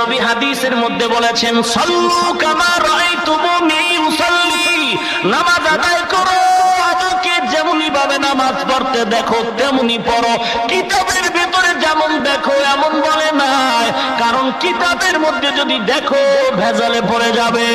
নবী হাদিসের মধ্যে বলেছেন, সাল্লু কামা রাআইতুমুনি উসাল্লি, নামাজ আদায় করো, আমাকে যেমনই ভাবে নামাজ পড়তে দেখো তেমনি পড়ো। কিতাবের ভিতরে যেমন দেখো এমন বলে নাই, কারণ কিতাবের মধ্যে যদি দেখো ভেজালে পড়ে যাবে।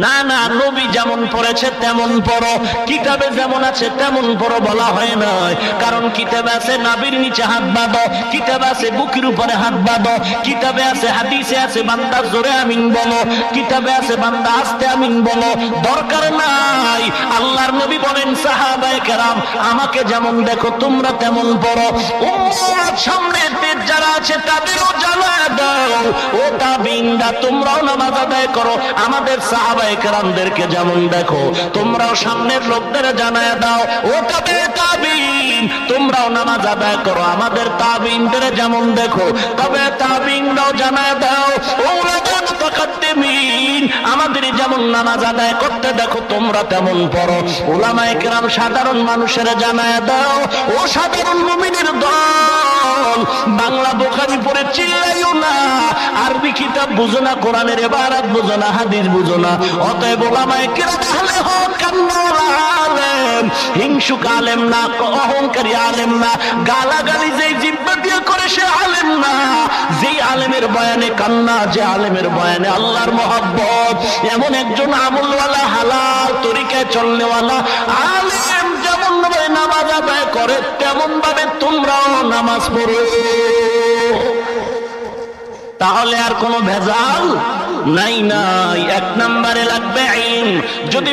না না, নবী যেমন পড়েছে তেমন পড়ো, কিতাবে যেমন আছে তেমন পড়ো বলা হয় নাই। কারণ কিতাবে আছে নাভির নিচে হাত বাঁধো, কিতাবে আছে বুকের উপরে হাত বাঁধো, কিতাবে আছে, হাদিসে আছে বান্দা জোরে আমিন বলো, কিতাবে আছে বান্দা আস্তে আমিন বলো। দরকার নাই। আল্লাহর নবী বলেন, সাহাবায়ে কেরাম আমাকে যেমন দেখো তোমরা তেমন পড়ো। উম্মত সামনের পেট যারা আছে তাদেরও জানায় দাও, ও তাবিঈনরা তোমরাও নামাজ আদায় করো, আমাদের সাহাবায়ে কেরামদেরকে যেমন দেখো তোমরাও সামনের লোকদের জানায় দাও, ও তাবিঈন তোমরাও নামাজ আদায় করো, আমাদের তাবিঈনদের যেমন দেখো তবে তাবিঈনরাও জানায় দাও, ও উলামায়ে মুতাকাদ্দিমিন আমাদের যেমন নামাজ আদায় করতে দেখো তোমরা তেমন পড়ো। উলামায়ে কেরাম সাধারণ মানুষের জানায় দাও, ও সাধারণ মুমিনের দল, বাংলা বুখারী পড়ে চিল্লাইও না, আরবি কিতাব বুঝো না, কোরআনের ইবারত বুঝো না, হাদিস বুঝো না। অতএব উলামায়ে কেরাম আহলে হক কান্নাওয়ালা আলেম, হিংসুক আলেম না, অহংকারী আলেম না, গালাগালি যেই জিহ্বা দিয়ে করে সে আলেম না। যেই আলেমের বয়ানে কান্না, যে আলেমের বয়ানে আল্লাহর মহব্বত, এমন একজন আমলওয়ালা হালাল তরিকায় চলনেওয়ালা আলেম যেমন ভাবে নামাজ আদায় করে তেমন ভাবে তোমরাও নামাজ পড়ো। তাহলে আর কোনো ভেজাল নাই। এক নম্বরে লাগবে ইলম। যদি